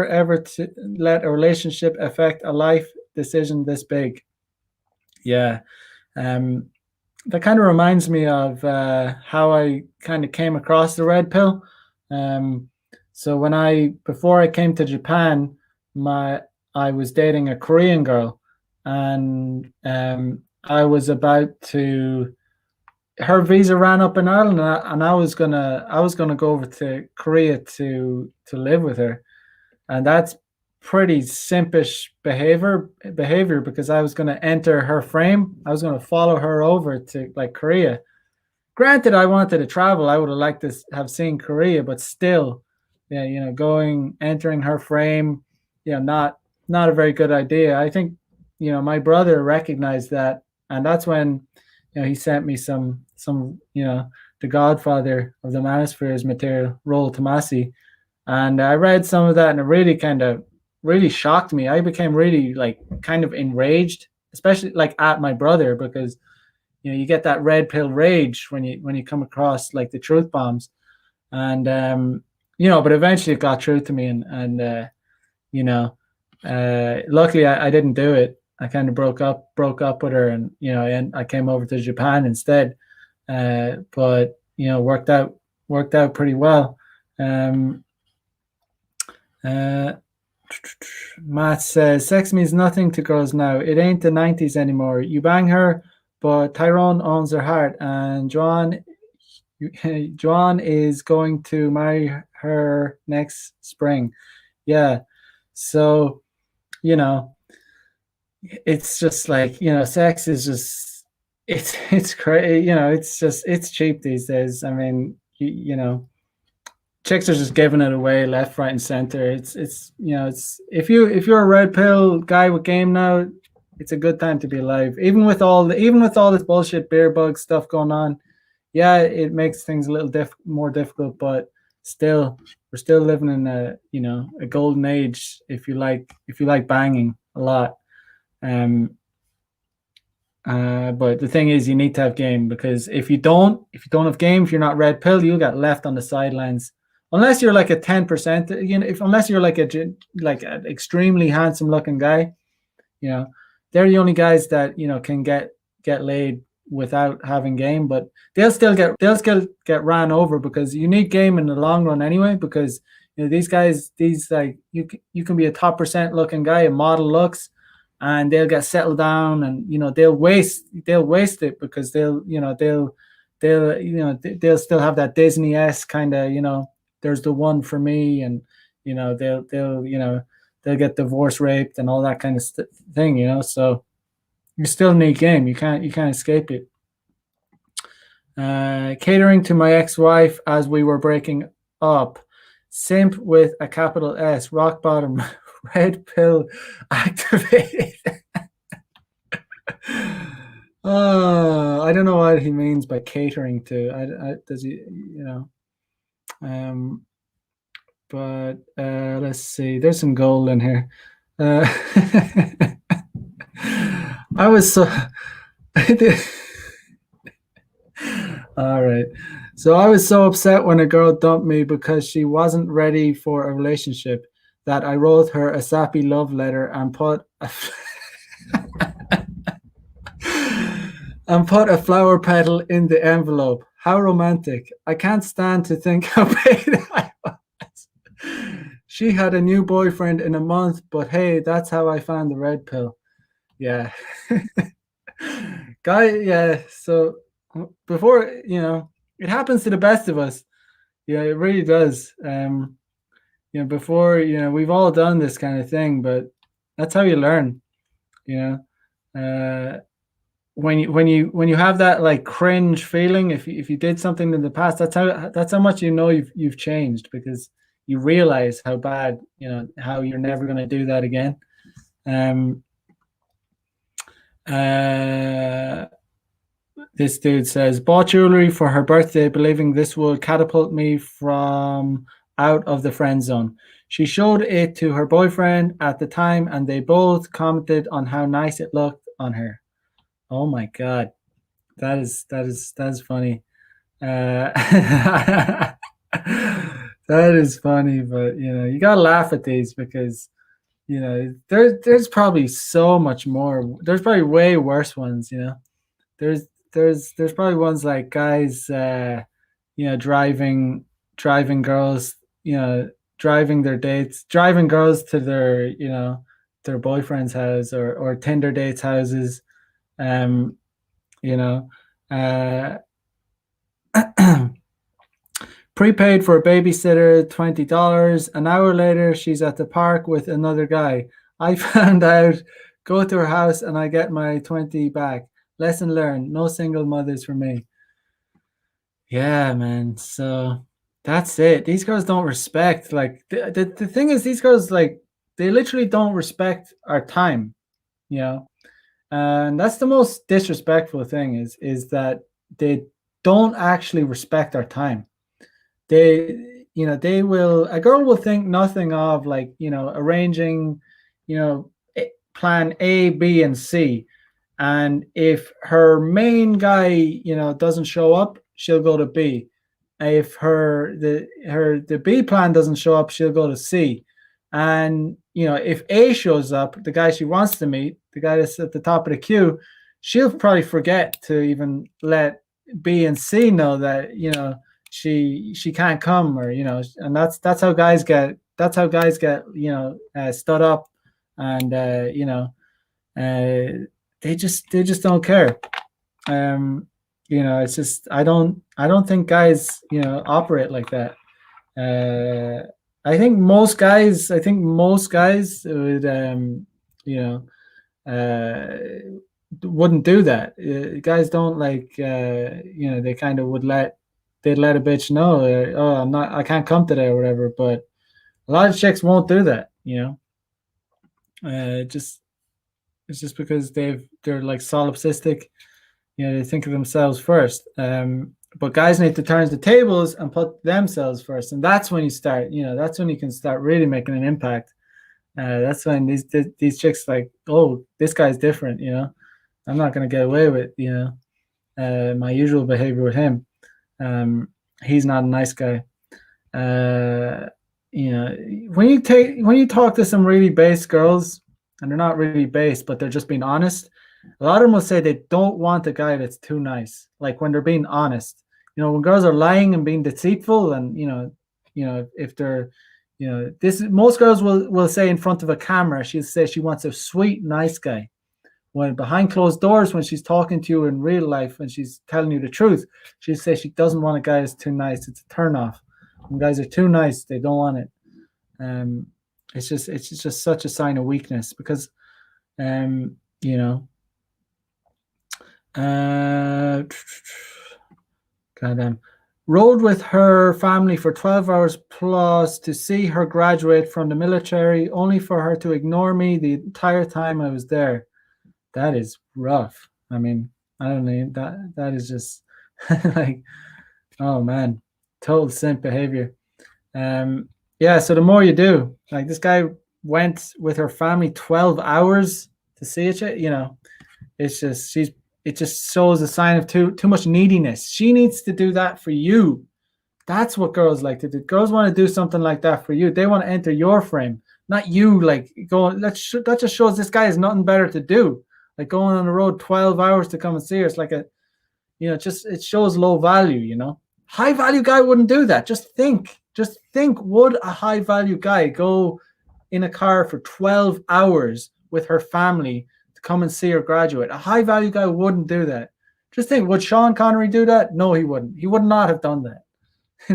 ever to let a relationship affect a life decision this big. Yeah. That kind of reminds me of how I kind of came across the red pill. So before I came to Japan, I was dating a Korean girl, and I was about to. Her visa ran up in Ireland, and I was gonna go over to Korea to live with her, and that's pretty simpish behavior because I was gonna enter her frame. I was gonna follow her over to like Korea. Granted, I wanted to travel. I would have liked to have seen Korea, but still, yeah, entering her frame, not a very good idea. I think, my brother recognized that, and that's when he sent me some the Godfather of the Manospheres material, Roll Tomasi, and I read some of that, and it really kind of really shocked me. I became really like kind of enraged, especially like at my brother, because you get that red pill rage when you come across like the truth bombs, and but eventually it got through to me, and you know, luckily I didn't do it. I kind of broke up with her, and and I came over to Japan instead. But worked out pretty well. Um, uh, Matt says, sex means nothing to girls now. It ain't the 90s anymore. You bang her, but Tyrone owns her heart, and Joan is going to marry her next spring. Yeah. So, you know, it's just like, sex is just, it's crazy. It's cheap these days. I mean, chicks are just giving it away left, right, and center. It's if you're a red pill guy with game now, it's a good time to be alive. Even with all this bullshit beer bug stuff going on, yeah, it makes things a little more difficult, but still, we're still living in a golden age if you like banging a lot. Um, but the thing is, you need to have game, because if you don't have game, if you're not red pill, you'll get left on the sidelines. Unless you're like a 10%, unless you're like like an extremely handsome looking guy, you know, they're the only guys that can get laid without having game. But they'll still get ran over, because you need game in the long run anyway. Because these guys, like you can be a top percent looking guy, a model looks, and they'll get settled down, and they'll waste it, because they'll still have that Disney s kind of, there's the one for me, and they'll get divorced, raped, and all that kind of thing. So you still need game. You can't escape it. Catering to my ex-wife as we were breaking up. Simp with a capital S. Rock bottom. Red pill activated. I don't know what he means by catering to. Does he? Um, but let's see. There's some gold in here. Uh, I was so. All right. So I was so upset when a girl dumped me because she wasn't ready for a relationship that I wrote her a sappy love letter and put a flower petal in the envelope. How romantic. I can't stand to think how paid I was. She had a new boyfriend in a month, but hey, that's how I found the red pill. Yeah. Guy, yeah. So before, it happens to the best of us. Yeah, it really does. Before, we've all done this kind of thing, but that's how you learn. You know, when you have that like cringe feeling, if you did something in the past, that's how much you've changed, because you realize how bad, how you're never going to do that again. This dude says, bought jewelry for her birthday, believing this would catapult me from out of the friend zone. She showed it to her boyfriend at the time, and they both commented on how nice it looked on her. Oh my god, that is funny. That is funny, but you gotta laugh at these, because there's probably so much more. There's probably way worse ones. There's there's probably ones like guys, driving girls, driving girls to their boyfriend's house, or Tinder dates houses. Um, you know, uh, prepaid for a babysitter, $20. An hour later, she's at the park with another guy. I found out, go to her house, and I get my 20 back. Lesson learned, no single mothers for me. Yeah, man. So that's it. These girls don't respect, like, the thing is, these girls, like, they literally don't respect our time, you know. And that's the most disrespectful thing is that they don't actually respect our time. They will, a girl will think nothing of, like, arranging, plan A, B, and C. And if her main guy, doesn't show up, she'll go to B. If the B plan doesn't show up, she'll go to C. And if A shows up, the guy she wants to meet, the guy that's at the top of the queue, she'll probably forget to even let B and C know that she can't come, or and that's how guys get, stood up. And uh, they just don't care. It's just, I don't think guys operate like that. uh I think most guys would, you know wouldn't do that. Guys don't, like, they kind of they'd let a bitch know, oh, I can't come today or whatever. But a lot of chicks won't do that. Just It's just because they're like solipsistic. They think of themselves first. But guys need to turn the tables and put themselves first, and that's when you start. That's when you can start really making an impact. That's when these chicks, like, oh, this guy's different. I'm not gonna get away with my usual behavior with him. He's not a nice guy. Uh, when you talk to some really base girls, and they're not really base, but they're just being honest. A lot of them will say they don't want a guy that's too nice. Like, when they're being honest, when girls are lying and being deceitful, and if they're, this most girls will say in front of a camera, she'll say she wants a sweet, nice guy. When behind closed doors, when she's talking to you in real life and she's telling you the truth, she'll say she doesn't want a guy that's too nice. It's a turn off. When guys are too nice, they don't want it. It's just such a sign of weakness, because you know goddamn, rode with her family for 12 hours plus to see her graduate from the military, only for her to ignore me the entire time I was there. That is rough. I mean, I don't know, that is just like, oh man, total simp behavior. Yeah, so the more you do, like, this guy went with her family 12 hours to see it. It just shows a sign of too much neediness. She needs to do that for you. That's what girls like to do. Girls want to do something like that for you. They want to enter your frame, not you, like, going. That just shows this guy has nothing better to do. Like, going on the road 12 hours to come and see her. It's like it shows low value. High value guy wouldn't do that. Just think, would a high value guy go in a car for 12 hours with her family to come and see her graduate? A high value guy wouldn't do that. Just think, would Sean Connery do that? No, he wouldn't. He would not have done that.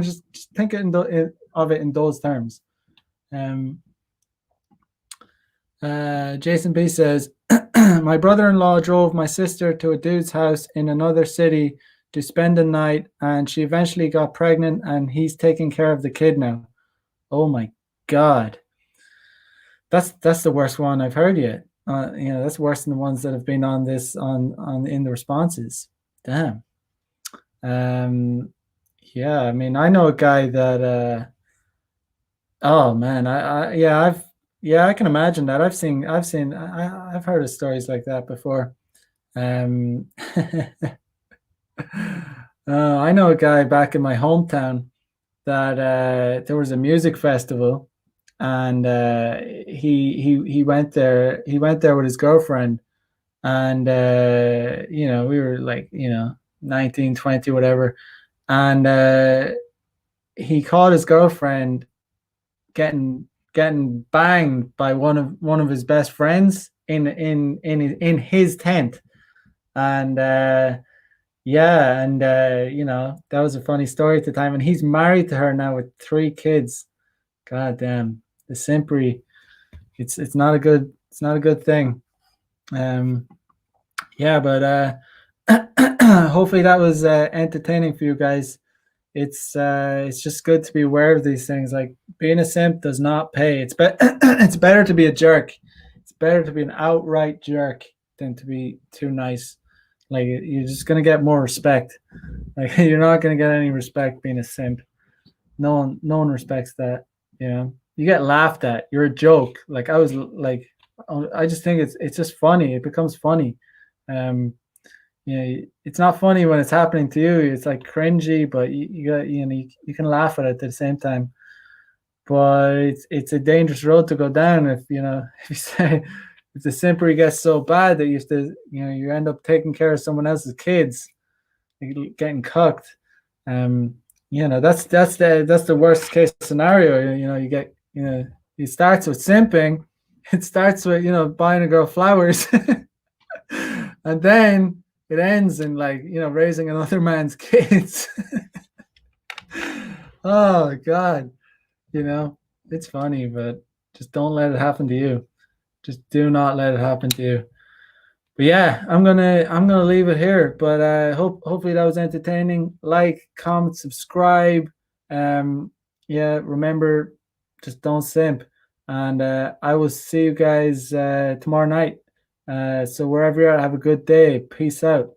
just think of it in those terms. Jason B says, my brother-in-law drove my sister to a dude's house in another city to spend the night, and she eventually got pregnant, and he's taking care of the kid now. Oh my God. That's the worst one I've heard yet. That's worse than the ones that have been on this on in the responses. Damn. Yeah, I mean, I know a guy that oh man, I can imagine that. I've heard of stories like that before. I know a guy back in my hometown that there was a music festival, and he went there. He went there with his girlfriend, and we were like 19, 20, whatever, and he caught his girlfriend getting banged by one of his best friends in his tent. And yeah, and that was a funny story at the time, and he's married to her now with 3 kids. God damn, the simpery. It's not a good thing. Yeah, but hopefully that was entertaining for you guys. It's just good to be aware of these things. Like, being a simp does not pay. It's better to be a jerk. It's better to be an outright jerk than to be too nice. Like you're just gonna get more respect. Like you're not gonna get any respect being a simp. No one respects that. You know, you get laughed at. You're a joke. Like I was like, I just think it's just funny. It becomes funny. Um, you know, it's not funny when it's happening to you. It's like cringy, but you got you can laugh at it at the same time. But it's a dangerous road to go down if if you say if the simpery gets so bad that you have to you end up taking care of someone else's kids, like, getting cucked. Um, that's the worst case scenario. You get it starts with simping. It starts with buying a girl flowers, and then it ends in like raising another man's kids. Oh God, it's funny, but just don't let it happen to you. Just do not let it happen to you. But yeah, I'm gonna leave it here. But hopefully that was entertaining. Like, comment, subscribe. Yeah, remember, just don't simp. And I will see you guys tomorrow night. So wherever you're at, have a good day. Peace out.